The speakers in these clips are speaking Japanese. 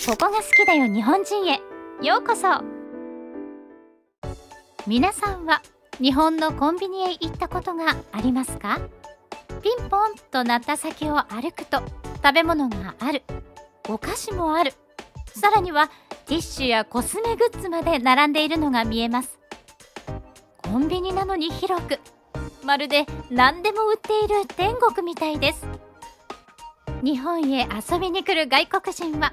ここが好きだよ日本人へようこそ。皆さんは日本のコンビニへ行ったことがありますか？ピンポンと鳴った先を歩くと食べ物がある、お菓子もある、さらにはティッシュやコスメグッズまで並んでいるのが見えます。コンビニなのに広く、まるで何でも売っている天国みたいです。日本へ遊びに来る外国人は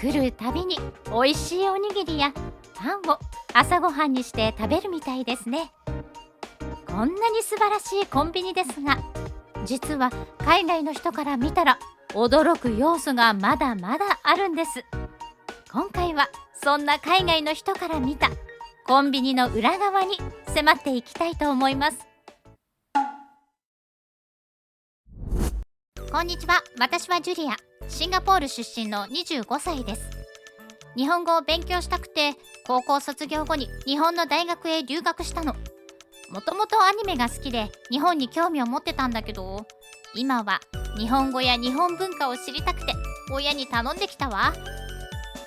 来るたびに美味しいおにぎりやパンを朝ごはんにして食べるみたいですね。こんなに素晴らしいコンビニですが、実は海外の人から見たら驚く要素がまだまだあるんです。今回はそんな海外の人から見たコンビニの裏側に迫っていきたいと思います。こんにちは、私はジュリア。シンガポール出身の25歳です。日本語を勉強したくて高校卒業後に日本の大学へ留学したの。もともとアニメが好きで日本に興味を持ってたんだけど、今は日本語や日本文化を知りたくて親に頼んできたわ。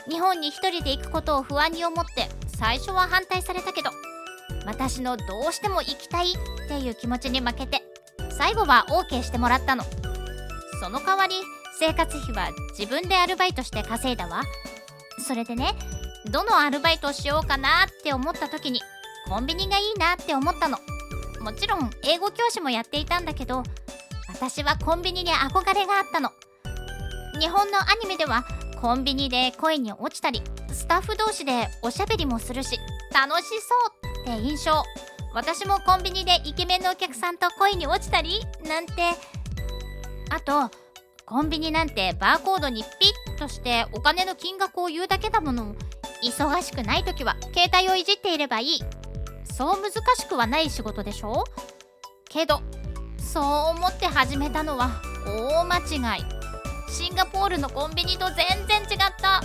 日本に一人で行くことを不安に思って最初は反対されたけど、私のどうしても行きたいっていう気持ちに負けて最後は OK してもらったの。その代わり生活費は自分でアルバイトして稼いだわ。それでね、どのアルバイトをしようかなって思った時にコンビニがいいなって思ったの。もちろん英語教師もやっていたんだけど、私はコンビニに憧れがあったの。日本のアニメではコンビニで恋に落ちたり、スタッフ同士でおしゃべりもするし楽しそうって印象。私もコンビニでイケメンのお客さんと恋に落ちたりなんて。あとコンビニなんてバーコードにピッとしてお金の金額を言うだけだもの。忙しくない時は携帯をいじっていればいい。そう難しくはない仕事でしょ？けどそう思って始めたのは大間違い。シンガポールのコンビニと全然違った。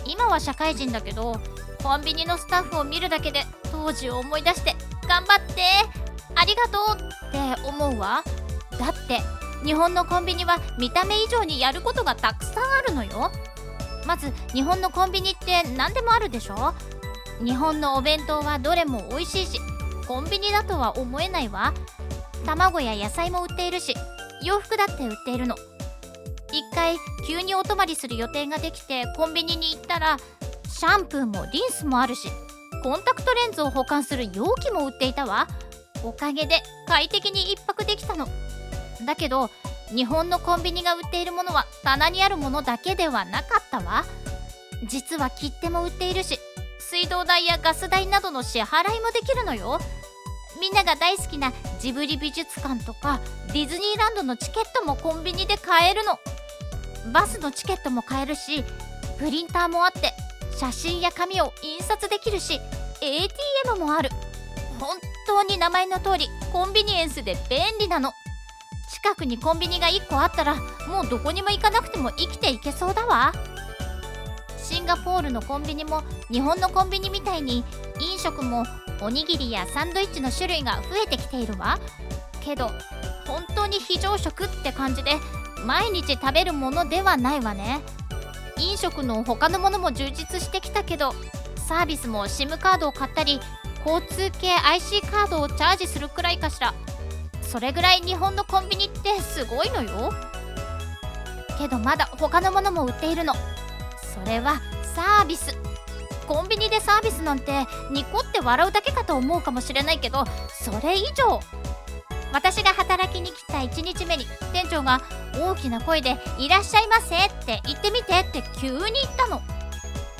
今は社会人だけど、コンビニのスタッフを見るだけで当時を思い出して頑張ってありがとうって思うわ。だって日本のコンビニは見た目以上にやることがたくさんあるのよ。まず日本のコンビニって何でもあるでしょ。日本のお弁当はどれも美味しいし、コンビニだとは思えないわ。卵や野菜も売っているし、洋服だって売っているの。一回急にお泊まりする予定ができてコンビニに行ったら、シャンプーもリンスもあるし、コンタクトレンズを保管する容器も売っていたわ。おかげで快適に一泊できたの。だけど日本のコンビニが売っているものは棚にあるものだけではなかったわ。実は切手も売っているし、水道代やガス代などの支払いもできるのよ。みんなが大好きなジブリ美術館とかディズニーランドのチケットもコンビニで買えるの。バスのチケットも買えるし、プリンターもあって写真や紙を印刷できるし、 ATM もある。本当に名前の通りコンビニエンスで便利なの。近くにコンビニが1個あったらもうどこにも行かなくても生きていけそうだわ。シンガポールのコンビニも日本のコンビニみたいに飲食もおにぎりやサンドイッチの種類が増えてきているわ。けど本当に非常食って感じで毎日食べるものではないわね。飲食の他のものも充実してきたけど、サービスも SIM カードを買ったり交通系 IC カードをチャージするくらいかしら。それぐらい日本のコンビニってすごいのよ。けどまだ他のものも売っているの。それはサービス。コンビニでサービスなんてニコって笑うだけかと思うかもしれないけど、それ以上。私が働きに来た1日目に店長が大きな声でいらっしゃいませって言ってみてって急に言ったの。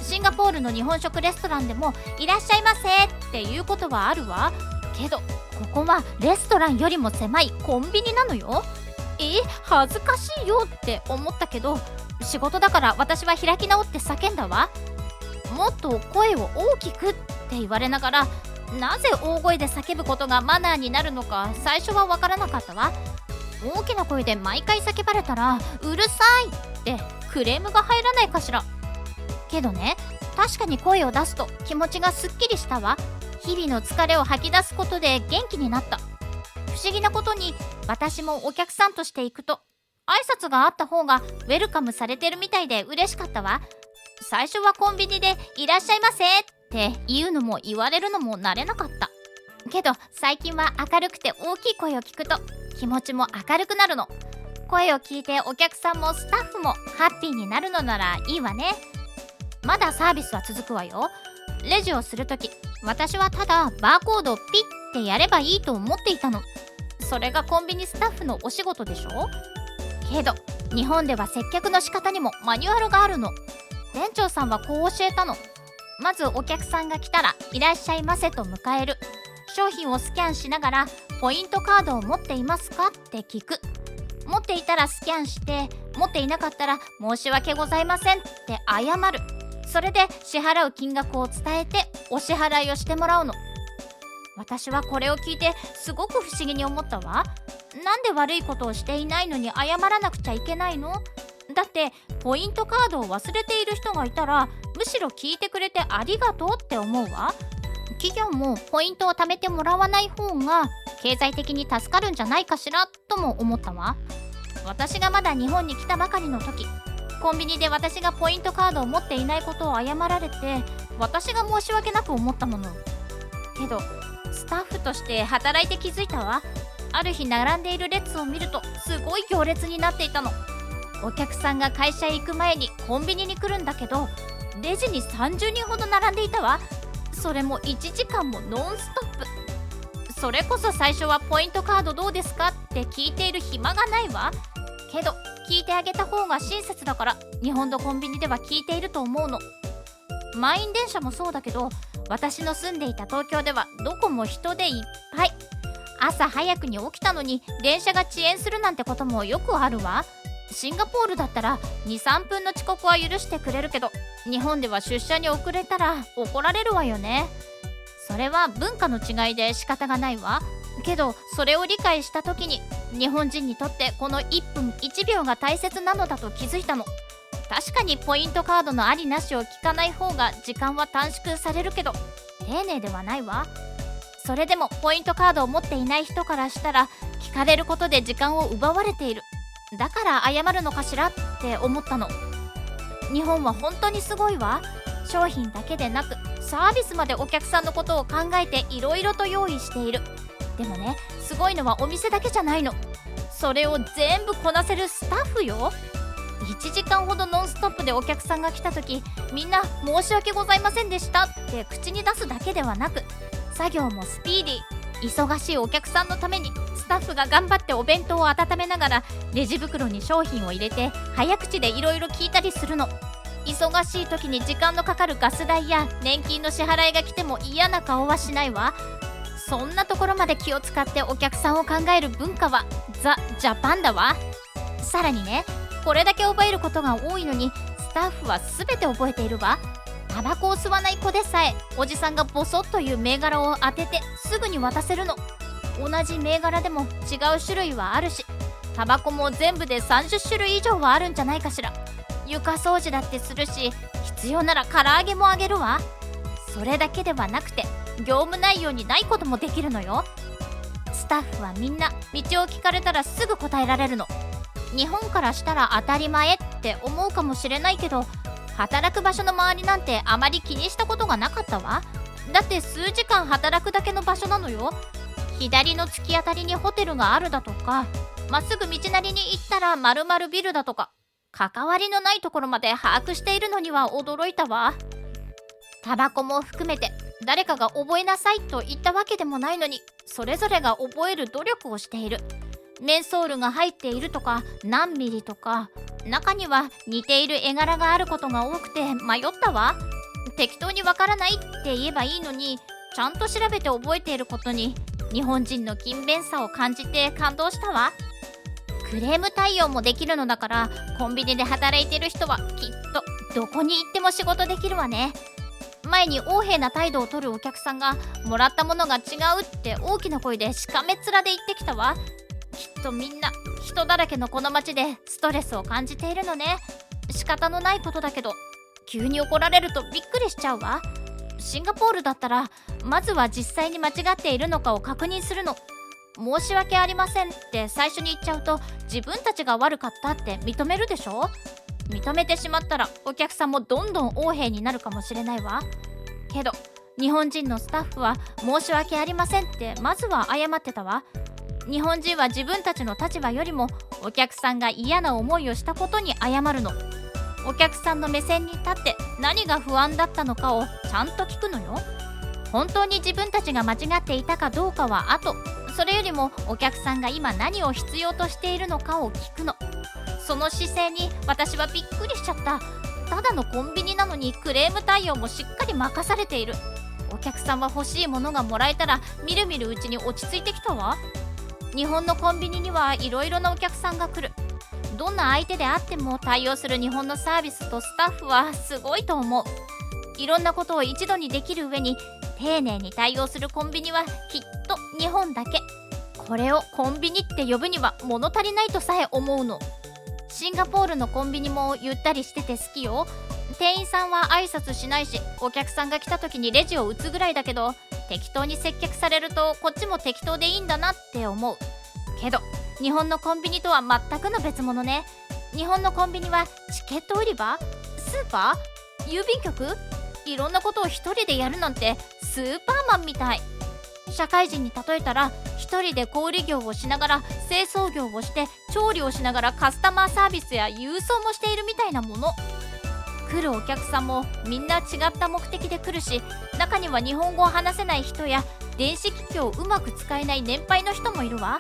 シンガポールの日本食レストランでもいらっしゃいませっていうことはあるわ。けどここはレストランよりも狭いコンビニなのよ。恥ずかしいよって思ったけど、仕事だから私は開き直って叫んだわ。もっと声を大きくって言われながら、なぜ大声で叫ぶことがマナーになるのか最初は分からなかったわ。大きな声で毎回叫ばれたらうるさいってクレームが入らないかしら。けどね、確かに声を出すと気持ちがすっきりしたわ。日々の疲れを吐き出すことで元気になった。不思議なことに私もお客さんとして行くと挨拶があった方がウェルカムされてるみたいで嬉しかったわ。最初はコンビニでいらっしゃいませって言うのも言われるのも慣れなかった。けど最近は明るくて大きい声を聞くと気持ちも明るくなるの。声を聞いてお客さんもスタッフもハッピーになるのならいいわね。まだサービスは続くわよ。レジをするとき、私はただバーコードをピッてやればいいと思っていたの。それがコンビニスタッフのお仕事でしょ。けど日本では接客の仕方にもマニュアルがあるの。店長さんはこう教えたの。まずお客さんが来たらいらっしゃいませと迎える。商品をスキャンしながらポイントカードを持っていますかって聞く。持っていたらスキャンして、持っていなかったら申し訳ございませんって謝る。それで支払う金額を伝えてお支払いをしてもらうの。私はこれを聞いてすごく不思議に思ったわ。なんで悪いことをしていないのに謝らなくちゃいけないの？だってポイントカードを忘れている人がいたらむしろ聞いてくれてありがとうって思うわ。企業もポイントを貯めてもらわない方が経済的に助かるんじゃないかしらとも思ったわ。私がまだ日本に来たばかりの時、コンビニで私がポイントカードを持っていないことを謝られて私が申し訳なく思ったもの。けどスタッフとして働いて気づいたわ。ある日並んでいる列を見るとすごい行列になっていたの。お客さんが会社へ行く前にコンビニに来るんだけど、レジに30人ほど並んでいたわ。それも1時間もノンストップ。それこそ最初はポイントカードどうですかって聞いている暇がないわ。けど聞いてあげた方が親切だから日本のコンビニでは聞いていると思うの。満員電車もそうだけど、私の住んでいた東京ではどこも人でいっぱい。朝早くに起きたのに電車が遅延するなんてこともよくあるわ。シンガポールだったら 2,3 分の遅刻は許してくれるけど、日本では出社に遅れたら怒られるわよね。それは文化の違いで仕方がないわ。けどそれを理解した時に日本人にとってこの1分1秒が大切なのだと気づいたの。確かにポイントカードのありなしを聞かない方が時間は短縮されるけど丁寧ではないわ。それでもポイントカードを持っていない人からしたら聞かれることで時間を奪われている。だから謝るのかしらって思ったの。日本は本当にすごいわ。商品だけでなくサービスまでお客さんのことを考えていろいろと用意している。でもね、すごいのはお店だけじゃないの。それを全部こなせるスタッフよ。1時間ほどノンストップでお客さんが来た時、みんな申し訳ございませんでしたって口に出すだけではなく、作業もスピーディー。忙しいお客さんのためにスタッフが頑張ってお弁当を温めながらレジ袋に商品を入れて早口でいろいろ聞いたりするの。忙しい時に時間のかかるガス代や年金の支払いが来ても嫌な顔はしないわ。そんなところまで気を使ってお客さんを考える文化はザ・ジャパンだわ。さらにね、これだけ覚えることが多いのにスタッフは全て覚えているわ。タバコを吸わない子でさえおじさんがボソッという銘柄を当ててすぐに渡せるの。同じ銘柄でも違う種類はあるし、タバコも全部で30種類以上はあるんじゃないかしら。床掃除だってするし、必要なら唐揚げもあげるわ。それだけではなくて業務内容にないこともできるのよ。スタッフはみんな道を聞かれたらすぐ答えられるの。日本からしたら当たり前って思うかもしれないけど、働く場所の周りなんてあまり気にしたことがなかったわ。だって数時間働くだけの場所なのよ。左の突き当たりにホテルがあるだとか、まっすぐ道なりに行ったら〇〇ビルだとか、関わりのないところまで把握しているのには驚いたわ。タバコも含めて誰かが覚えなさいと言ったわけでもないのに、それぞれが覚える努力をしている。メンソールが入っているとか何ミリとか、中には似ている絵柄があることが多くて迷ったわ。適当にわからないって言えばいいのに、ちゃんと調べて覚えていることに日本人の勤勉さを感じて感動したわ。クレーム対応もできるのだから、コンビニで働いている人はきっとどこに行っても仕事できるわね。前に横柄な態度を取るお客さんがもらったものが違うって大きな声でしかめっ面で言ってきたわ。きっとみんな人だらけのこの街でストレスを感じているのね。仕方のないことだけど、急に怒られるとびっくりしちゃうわ。シンガポールだったらまずは実際に間違っているのかを確認するの。申し訳ありませんって最初に言っちゃうと、自分たちが悪かったって認めるでしょ。認めてしまったらお客さんもどんどん横柄になるかもしれないわ。けど日本人のスタッフは申し訳ありませんってまずは謝ってたわ。日本人は自分たちの立場よりもお客さんが嫌な思いをしたことに謝るの。お客さんの目線に立って何が不安だったのかをちゃんと聞くのよ。本当に自分たちが間違っていたかどうかは後、それよりもお客さんが今何を必要としているのかを聞くの。その姿勢に私はびっくりしちゃった。ただのコンビニなのにクレーム対応もしっかり任されている。お客さんは欲しいものがもらえたらみるみるうちに落ち着いてきたわ。日本のコンビニにはいろいろなお客さんが来る。どんな相手であっても対応する日本のサービスとスタッフはすごいと思う。いろんなことを一度にできる上に丁寧に対応するコンビニはきっと日本だけ。これをコンビニって呼ぶには物足りないとさえ思うの。シンガポールのコンビニもゆったりしてて好きよ。店員さんは挨拶しないし、お客さんが来た時にレジを打つぐらいだけど、適当に接客されるとこっちも適当でいいんだなって思う。けど日本のコンビニとは全くの別物ね。日本のコンビニはチケット売り場、スーパー、郵便局、いろんなことを一人でやるなんてスーパーマンみたい。社会人に例えたら一人で小売業をしながら清掃業をして調理をしながらカスタマーサービスや郵送もしているみたいなもの。来るお客さんもみんな違った目的で来るし、中には日本語を話せない人や電子機器をうまく使えない年配の人もいるわ。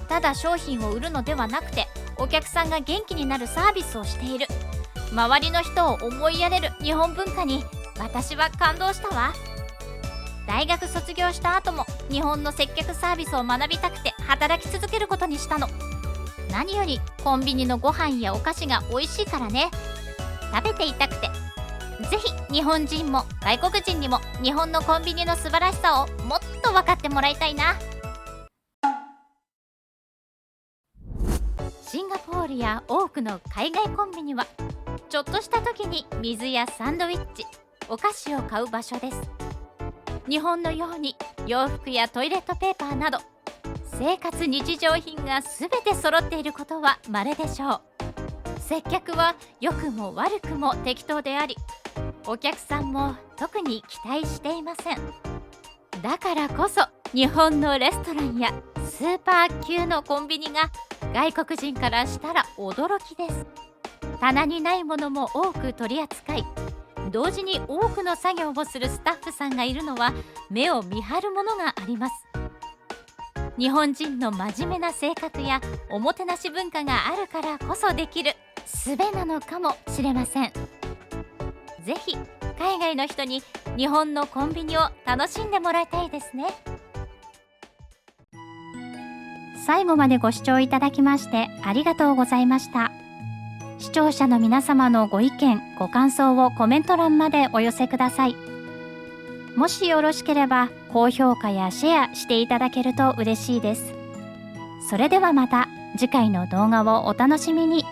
ただ商品を売るのではなくて、お客さんが元気になるサービスをしている。周りの人を思いやれる日本文化に私は感動したわ。大学卒業した後も日本の接客サービスを学びたくて働き続けることにしたの。何よりコンビニのご飯やお菓子が美味しいからね。食べていたくて。ぜひ日本人も外国人にも日本のコンビニの素晴らしさをもっと分かってもらいたいな。シンガポールや多くの海外コンビニはちょっとした時に水やサンドイッチ、お菓子を買う場所です。日本のように洋服やトイレットペーパーなど生活日常品が全て揃っていることは稀でしょう。接客は良くも悪くも適当であり、お客さんも特に期待していません。だからこそ日本のレストランやスーパー級のコンビニが外国人からしたら驚きです。棚にないものも多く取り扱い、同時に多くの作業をするスタッフさんがいるのは目を見張るものがあります。日本人の真面目な性格やおもてなし文化があるからこそできる術なのかもしれません。ぜひ海外の人に日本のコンビニを楽しんでもらいたいですね。最後までご視聴いただきましてありがとうございました。視聴者の皆様のご意見ご感想をコメント欄までお寄せください。もしよろしければ高評価やシェアしていただけると嬉しいです。それではまた次回の動画をお楽しみに。